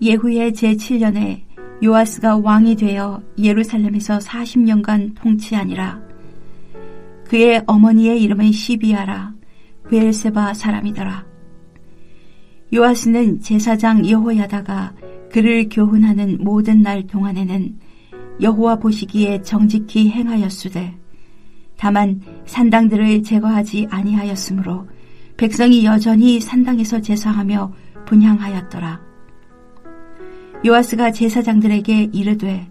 예후의 제7년에 요아스가 왕이 되어 예루살렘에서 40년간 통치하니라. 그의 어머니의 이름은 시비아라. 브엘세바 사람이더라. 요아스는 제사장 여호야다가 그를 교훈하는 모든 날 동안에는 여호와 보시기에 정직히 행하였으되 다만 산당들을 제거하지 아니하였으므로 백성이 여전히 산당에서 제사하며 분향하였더라. 요아스가 제사장들에게 이르되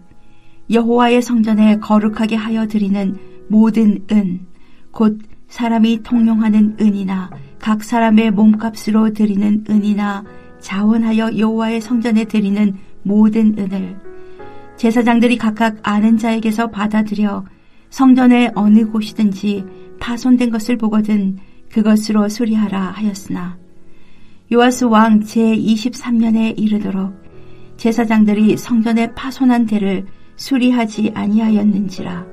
여호와의 성전에 거룩하게 하여 드리는 모든 은 곧 사람이 통용하는 은이나 각 사람의 몸값으로 드리는 은이나 자원하여 여호와의 성전에 드리는 모든 은을 제사장들이 각각 아는 자에게서 받아들여 성전의 어느 곳이든지 파손된 것을 보거든 그것으로 수리하라 하였으나 요아스 왕 제23년에 이르도록 제사장들이 성전에 파손한 데를 수리하지 아니하였는지라.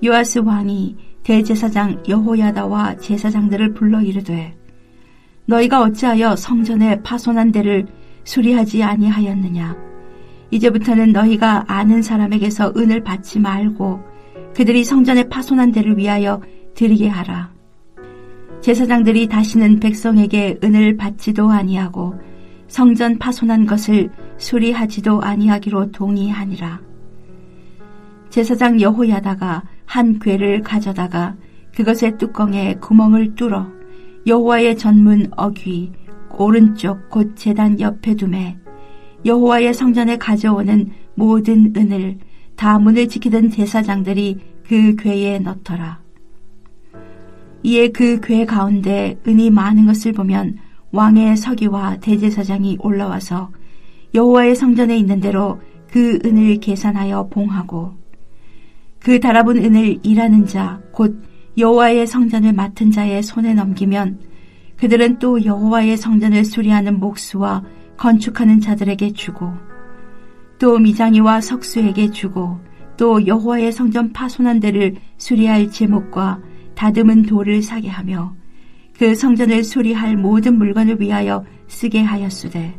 요아스 왕이 대제사장 여호야다와 제사장들을 불러 이르되 너희가 어찌하여 성전에 파손한 데를 수리하지 아니하였느냐. 이제부터는 너희가 아는 사람에게서 은을 받지 말고 그들이 성전에 파손한 데를 위하여 드리게 하라. 제사장들이 다시는 백성에게 은을 받지도 아니하고 성전 파손한 것을 수리하지도 아니하기로 동의하니라. 제사장 여호야다가 한 궤를 가져다가 그것의 뚜껑에 구멍을 뚫어 여호와의 전문 어귀 오른쪽 곧 제단 옆에 두매 여호와의 성전에 가져오는 모든 은을 다 문을 지키던 제사장들이 그 궤에 넣더라. 이에 그 궤 가운데 은이 많은 것을 보면 왕의 서기와 대제사장이 올라와서 여호와의 성전에 있는 대로 그 은을 계산하여 봉하고 그 달아본 은을 일하는 자 곧 여호와의 성전을 맡은 자의 손에 넘기면 그들은 또 여호와의 성전을 수리하는 목수와 건축하는 자들에게 주고 또 미장이와 석수에게 주고 또 여호와의 성전 파손한 데를 수리할 제목과 다듬은 돌을 사게 하며 그 성전을 수리할 모든 물건을 위하여 쓰게 하였으되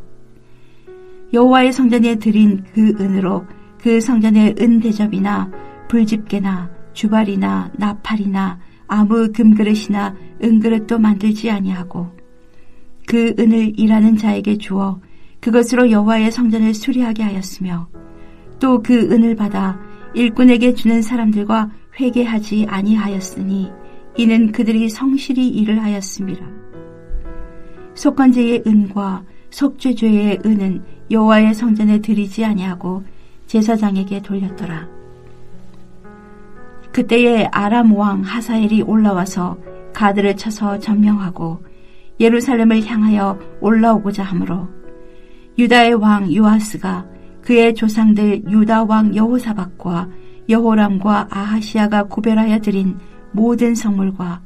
여호와의 성전에 드린 그 은으로 그 성전의 은대접이나 불집게나 주발이나 나팔이나 아무 금그릇이나 은그릇도 만들지 아니하고 그 은을 일하는 자에게 주어 그것으로 여호와의 성전을 수리하게 하였으며 또 그 은을 받아 일꾼에게 주는 사람들과 회개하지 아니하였으니 이는 그들이 성실히 일을 하였음이라. 속건제의 은과 속죄죄의 은은 여호와의 성전에 드리지 아니하고 제사장에게 돌렸더라. 그때에 아람 왕 하사엘이 올라와서 가드를 쳐서 점령하고 예루살렘을 향하여 올라오고자 하므로 유다의 왕 요아스가 그의 조상들 유다 왕 여호사밧과 여호람과 아하시아가 구별하여 드린 모든 성물과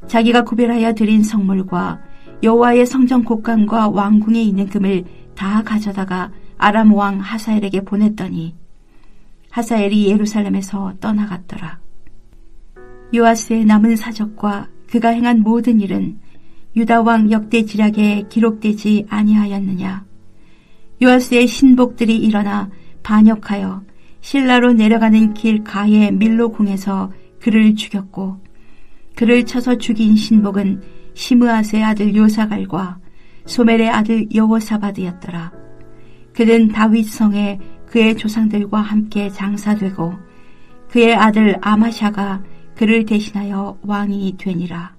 자기가 구별하여 드린 성물과 여호와의 성전 곡간과 왕궁에 있는 금을 다 가져다가 아람 왕 하사엘에게 보냈더니 하사엘이 예루살렘에서 떠나갔더라. 요아스의 남은 사적과 그가 행한 모든 일은 유다 왕 역대지략에 기록되지 아니하였느냐. 요아스의 신복들이 일어나 반역하여 실라로 내려가는 길 가의 밀로궁에서 그를 죽였고 그를 쳐서 죽인 신복은 시므아스의 아들 요사갈과 소멜의 아들 여호사밧이었더라. 그는 다윗 성에 그의 조상들과 함께 장사되고 그의 아들 아마샤가 그를 대신하여 왕이 되니라.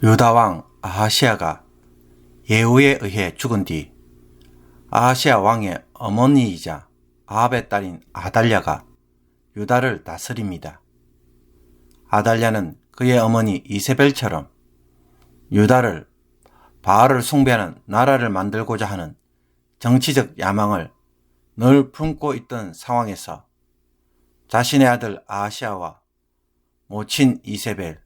유다 왕 아하시아가 예후에 의해 죽은 뒤 아하시아 왕의 어머니이자 아합의 딸인 아달랴가 유다를 다스립니다. 아달랴는 그의 어머니 이세벨처럼 유다를 바알을 숭배하는 나라를 만들고자 하는 정치적 야망을 늘 품고 있던 상황에서 자신의 아들 아하시아와 모친 이세벨,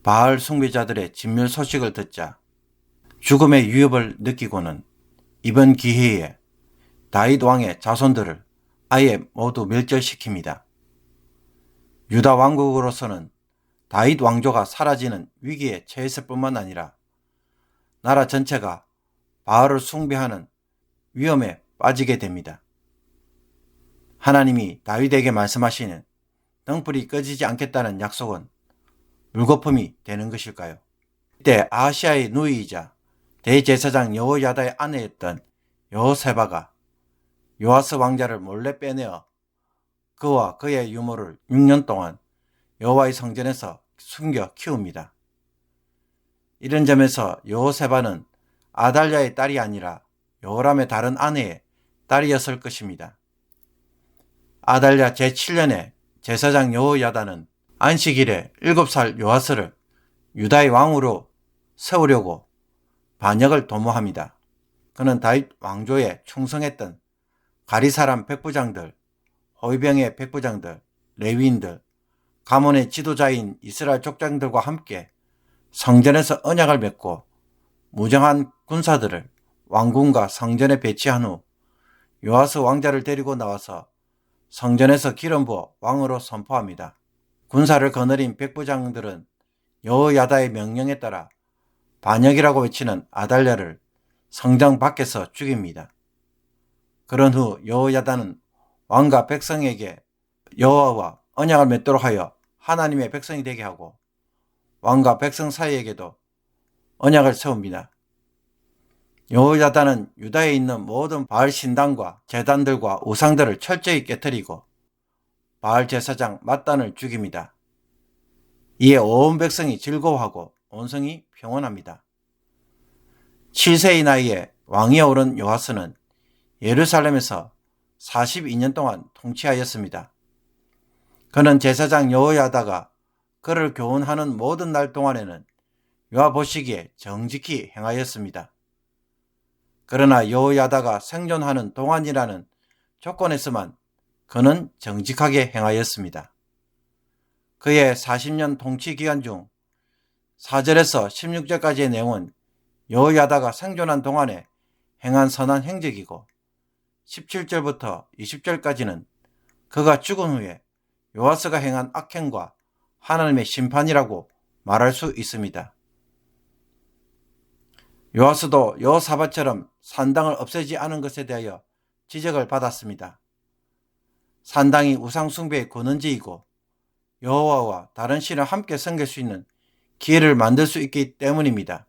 바알 숭배자들의 진멸 소식을 듣자 죽음의 위협을 느끼고는 이번 기회에 다윗 왕의 자손들을 아예 모두 멸절시킵니다. 유다 왕국으로서는 다윗 왕조가 사라지는 위기에 처했을 뿐만 아니라 나라 전체가 바알을 숭배하는 위험에 빠지게 됩니다. 하나님이 다윗에게 말씀하시는 등불이 꺼지지 않겠다는 약속은 물거품이 되는 것일까요? 이때 아하시아의 누이이자 대제사장 여호야다의 아내였던 여호세바가 요아스 왕자를 몰래 빼내어 그와 그의 유모를 6년 동안 여호와의 성전에서 숨겨 키웁니다. 이런 점에서 여호세바는 아달랴의 딸이 아니라 여호람의 다른 아내의 딸이었을 것입니다. 아달랴 제7년에 제사장 여호야다는 안식일에 7살 요아스를 유다의 왕으로 세우려고 반역을 도모합니다. 그는 다윗 왕조에 충성했던 가리사람 백부장들, 호위병의 백부장들, 레위인들, 가문의 지도자인 이스라엘 족장들과 함께 성전에서 언약을 맺고 무장한 군사들을 왕궁과 성전에 배치한 후 요아스 왕자를 데리고 나와서 성전에서 기름 부어 왕으로 선포합니다. 군사를 거느린 백부장들은 여호야다의 명령에 따라 반역이라고 외치는 아달랴를 성전 밖에서 죽입니다. 그런 후 여호야다는 왕과 백성에게 여호와와 언약을 맺도록 하여 하나님의 백성이 되게 하고 왕과 백성 사이에게도 언약을 세웁니다. 여호야다는 유다에 있는 모든 바알 신당과 제단들과 우상들을 철저히 깨뜨리고 바알 제사장 맏단을 죽입니다. 이에 온 백성이 즐거워하고 온 성이 평온합니다. 7세의 나이에 왕위에 오른 요아스는 예루살렘에서 42년 동안 통치하였습니다. 그는 제사장 여호야다가 그를 교훈하는 모든 날 동안에는 요압 보시기에 정직히 행하였습니다. 그러나 여호야다가 생존하는 동안이라는 조건에서만 그는 정직하게 행하였습니다. 그의 40년 통치 기간 중 4절에서 16절까지의 내용은 여호야다가 생존한 동안에 행한 선한 행적이고 17절부터 20절까지는 그가 죽은 후에 요아스가 행한 악행과 하나님의 심판이라고 말할 수 있습니다. 요아스도 여호사밧처럼 산당을 없애지 않은 것에 대하여 지적을 받았습니다. 산당이 우상숭배의 근원지이고 여호와와 다른 신을 함께 섬길 수 있는 기회를 만들 수 있기 때문입니다.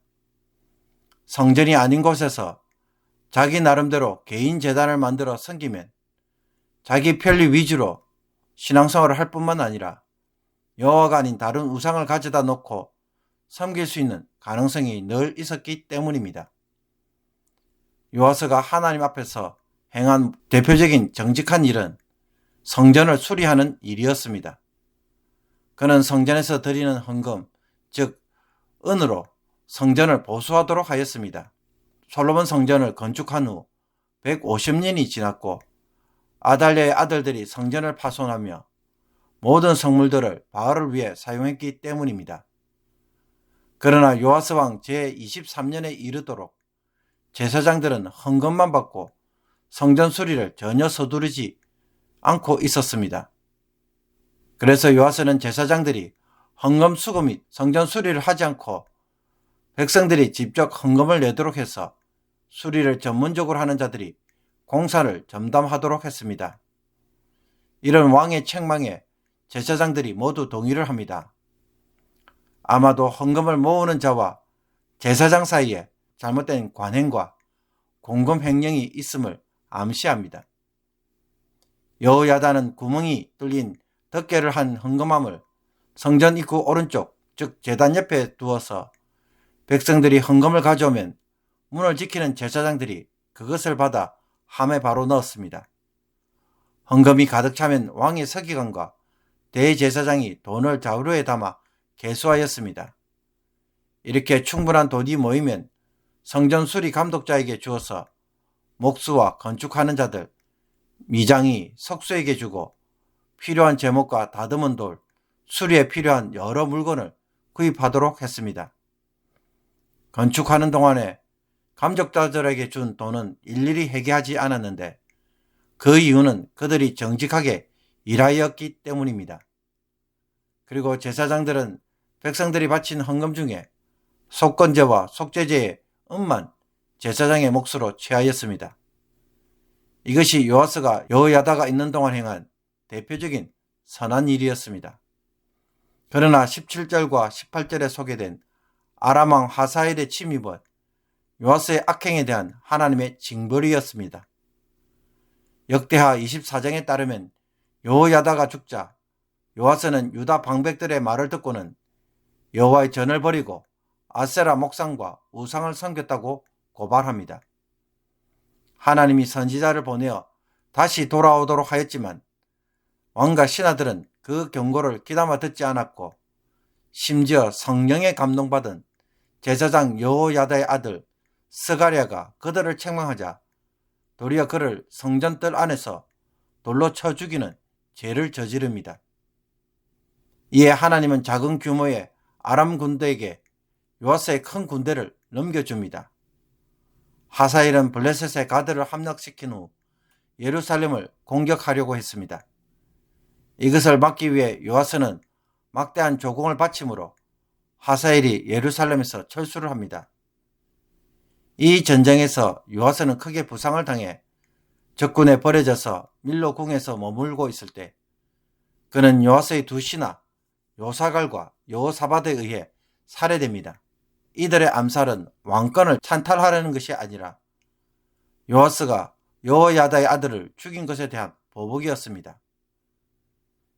성전이 아닌 곳에서 자기 나름대로 개인 제단을 만들어 섬기면 자기 편리 위주로 신앙생활을 할 뿐만 아니라 여호와가 아닌 다른 우상을 가져다 놓고 섬길 수 있는 가능성이 늘 있었기 때문입니다. 요아스가 하나님 앞에서 행한 대표적인 정직한 일은 성전을 수리하는 일이었습니다. 그는 성전에서 드리는 헌금, 즉 은으로 성전을 보수하도록 하였습니다. 솔로몬 성전을 건축한 후 150년이 지났고 아달랴의 아들들이 성전을 파손하며 모든 성물들을 바알을 위해 사용했기 때문입니다. 그러나 요아스 왕 제23년에 이르도록 제사장들은 헌금만 받고 성전 수리를 전혀 서두르지 않고 있었습니다. 그래서 요아스는 제사장들이 헌금 수거 및 성전 수리를 하지 않고 백성들이 직접 헌금을 내도록 해서 수리를 전문적으로 하는 자들이 공사를 전담하도록 했습니다. 이런 왕의 책망에 제사장들이 모두 동의를 합니다. 아마도 헌금을 모으는 자와 제사장 사이에 잘못된 관행과 공금 횡령이 있음을 암시합니다. 여호야다는 구멍이 뚫린 덮개를 한 헌금함을 성전 입구 오른쪽, 즉 제단 옆에 두어서 백성들이 헌금을 가져오면 문을 지키는 제사장들이 그것을 받아 함에 바로 넣었습니다. 헌금이 가득 차면 왕의 서기관과 대제사장이 돈을 자루에 담아 계수하였습니다. 이렇게 충분한 돈이 모이면 성전 수리 감독자에게 주어서 목수와 건축하는 자들, 미장이 석수에게 주고 필요한 제목과 다듬은 돌, 수리에 필요한 여러 물건을 구입하도록 했습니다. 건축하는 동안에 감독자들에게 준 돈은 일일이 회개하지 않았는데 그 이유는 그들이 정직하게 일하였기 때문입니다. 그리고 제사장들은 백성들이 바친 헌금 중에 속건제와 속죄제의 은만 제사장의 몫으로 취하였습니다. 이것이 요아스가 여호야다가 있는 동안 행한 대표적인 선한 일이었습니다. 그러나 17절과 18절에 소개된 아람왕 하사엘의 침입은 요아스의 악행에 대한 하나님의 징벌이었습니다. 역대하 24장에 따르면 여호야다가 죽자 요아스는 유다 방백들의 말을 듣고는 여호와의 전을 버리고 아세라 목상과 우상을 섬겼다고 고발합니다. 하나님이 선지자를 보내어 다시 돌아오도록 하였지만 왕과 신하들은 그 경고를 귀담아 듣지 않았고 심지어 성령에 감동받은 제사장 여호야다의 아들 스가랴가 그들을 책망하자 도리어 그를 성전뜰 안에서 돌로 쳐 죽이는 죄를 저지릅니다. 이에 하나님은 작은 규모의 아람 군대에게 요아스의 큰 군대를 넘겨줍니다. 하사엘은 블레셋의 가드를 함락시킨 후 예루살렘을 공격하려고 했습니다. 이것을 막기 위해 요아스는 막대한 조공을 바치므로 하사엘이 예루살렘에서 철수를 합니다. 이 전쟁에서 요아스는 크게 부상을 당해 적군에 버려져서 밀로 궁에서 머물고 있을 때 그는 요아스의 두 신하 요사갈과 여호사밧에 의해 살해됩니다. 이들의 암살은 왕권을 찬탈하려는 것이 아니라 요아스가 여호야다의 아들을 죽인 것에 대한 보복이었습니다.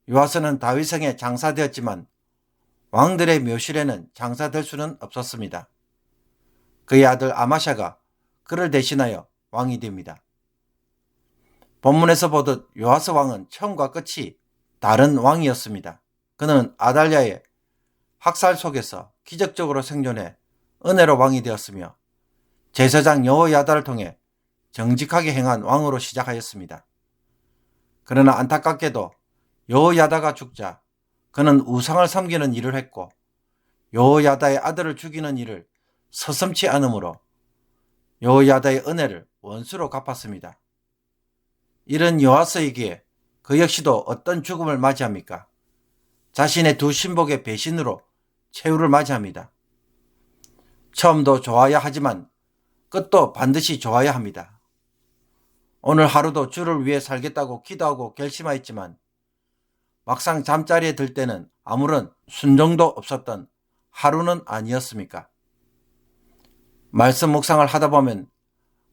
요아스는 다윗성에 장사되었지만 왕들의 묘실에는 장사될 수는 없었습니다. 그의 아들 아마샤가 그를 대신하여 왕이 됩니다. 본문에서 보듯 요아스 왕은 처음과 끝이 다른 왕이었습니다. 그는 아달랴의 학살 속에서 기적적으로 생존해 은혜로 왕이 되었으며 제사장 여호야다를 통해 정직하게 행한 왕으로 시작하였습니다. 그러나 안타깝게도 여호야다가 죽자 그는 우상을 섬기는 일을 했고 여호야다의 아들을 죽이는 일을 서슴지 않으므로 여호야다의 은혜를 원수로 갚았습니다. 이런 요아스에게 그 역시도 어떤 죽음을 맞이합니까? 자신의 두 신복의 배신으로 최후를 맞이합니다. 처음도 좋아야 하지만 끝도 반드시 좋아야 합니다. 오늘 하루도 주를 위해 살겠다고 기도하고 결심하였지만 막상 잠자리에 들 때는 아무런 순종도 없었던 하루는 아니었습니까? 말씀 묵상을 하다 보면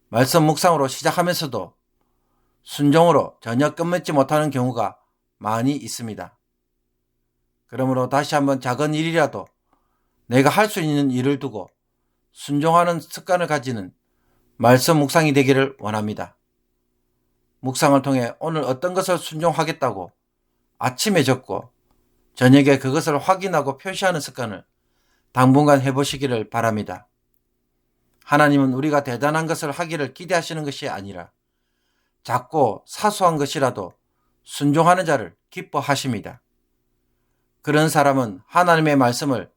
말씀 묵상으로 시작하면서도 순종으로 전혀 끝맺지 못하는 경우가 많이 있습니다. 그러므로 다시 한번 작은 일이라도 내가 할 수 있는 일을 두고 순종하는 습관을 가지는 말씀 묵상이 되기를 원합니다. 묵상을 통해 오늘 어떤 것을 순종하겠다고 아침에 적고 저녁에 그것을 확인하고 표시하는 습관을 당분간 해보시기를 바랍니다. 하나님은 우리가 대단한 것을 하기를 기대하시는 것이 아니라 작고 사소한 것이라도 순종하는 자를 기뻐하십니다. 그런 사람은 하나님의 말씀을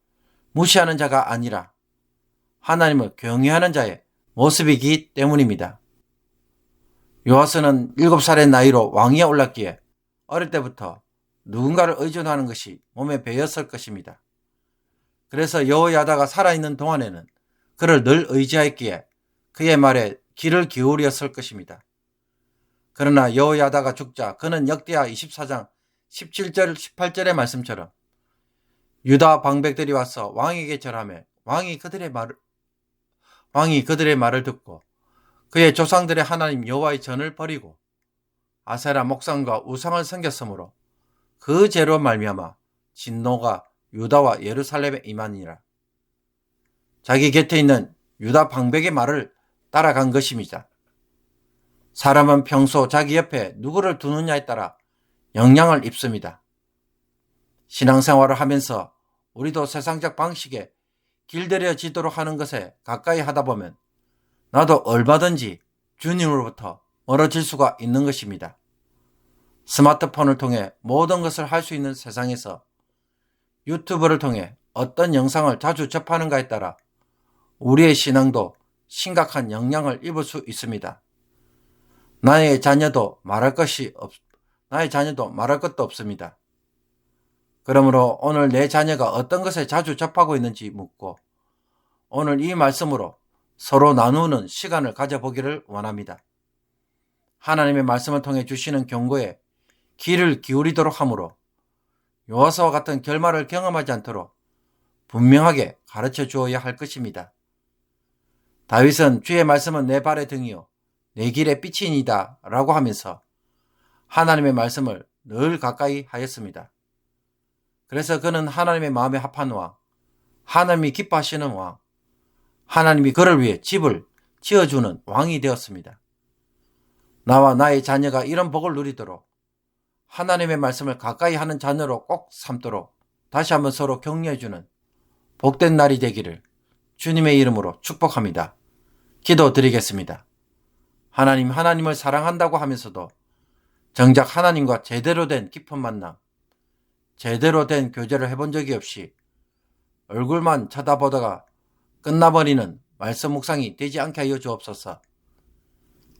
무시하는 자가 아니라 하나님을 경외하는 자의 모습이기 때문입니다. 요아스는 7살의 나이로 왕위에 올랐기에 어릴 때부터 누군가를 의존하는 것이 몸에 배었을 것입니다. 그래서 여호야다가 살아있는 동안에는 그를 늘 의지하였기에 그의 말에 귀를 기울였을 것입니다. 그러나 여호야다가 죽자 그는 역대하 24장 17절 18절의 말씀처럼 유다 방백들이 와서 왕에게 절하며 왕이 그들의 말을 듣고 그의 조상들의 하나님 여호와의 전을 버리고 아세라 목상과 우상을 섬겼으므로 그 죄로 말미암아 진노가 유다와 예루살렘에 임하니라. 자기 곁에 있는 유다 방백의 말을 따라간 것입니다. 사람은 평소 자기 옆에 누구를 두느냐에 따라 영향을 입습니다. 신앙생활을 하면서 우리도 세상적 방식에 길들여지도록 하는 것에 가까이 하다 보면 나도 얼마든지 주님으로부터 멀어질 수가 있는 것입니다. 스마트폰을 통해 모든 것을 할 수 있는 세상에서 유튜브를 통해 어떤 영상을 자주 접하는가에 따라 우리의 신앙도 심각한 영향을 입을 수 있습니다. 나의 자녀도 말할 것도 없습니다. 그러므로 오늘 내 자녀가 어떤 것에 자주 접하고 있는지 묻고 오늘 이 말씀으로 서로 나누는 시간을 가져보기를 원합니다. 하나님의 말씀을 통해 주시는 경고에 귀를 기울이도록 하므로 요아서와 같은 결말을 경험하지 않도록 분명하게 가르쳐 주어야 할 것입니다. 다윗은 주의 말씀은 내 발의 등이요 내 길의 빛이니이다 라고 하면서 하나님의 말씀을 늘 가까이 하였습니다. 그래서 그는 하나님의 마음에 합한 왕, 하나님이 기뻐하시는 왕, 하나님이 그를 위해 집을 지어주는 왕이 되었습니다. 나와 나의 자녀가 이런 복을 누리도록 하나님의 말씀을 가까이 하는 자녀로 꼭 삼도록 다시 한번 서로 격려해주는 복된 날이 되기를 주님의 이름으로 축복합니다. 기도드리겠습니다. 하나님을 사랑한다고 하면서도 정작 하나님과 제대로 된 깊은 만남, 제대로 된 교제를 해본 적이 없이 얼굴만 쳐다보다가 끝나버리는 말씀 묵상이 되지 않게 하여 주옵소서.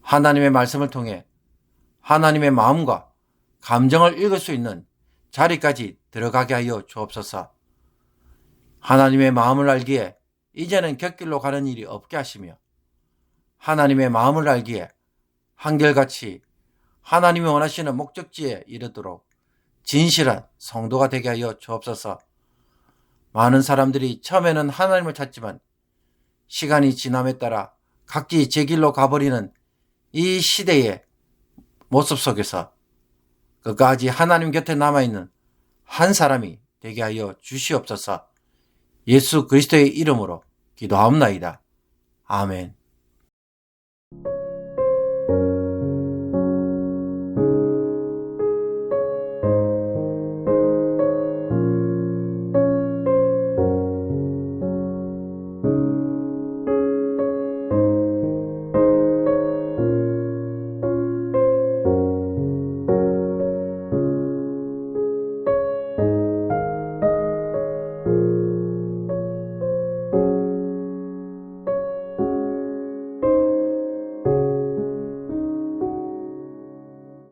하나님의 말씀을 통해 하나님의 마음과 감정을 읽을 수 있는 자리까지 들어가게 하여 주옵소서. 하나님의 마음을 알기에 이제는 곁길로 가는 일이 없게 하시며 하나님의 마음을 알기에 한결같이 하나님이 원하시는 목적지에 이르도록 진실한 성도가 되게 하여 주옵소서. 많은 사람들이 처음에는 하나님을 찾지만 시간이 지남에 따라 각기 제 길로 가버리는 이 시대의 모습 속에서 끝까지 하나님 곁에 남아있는 한 사람이 되게 하여 주시옵소서. 예수 그리스도의 이름으로 기도하옵나이다. 아멘.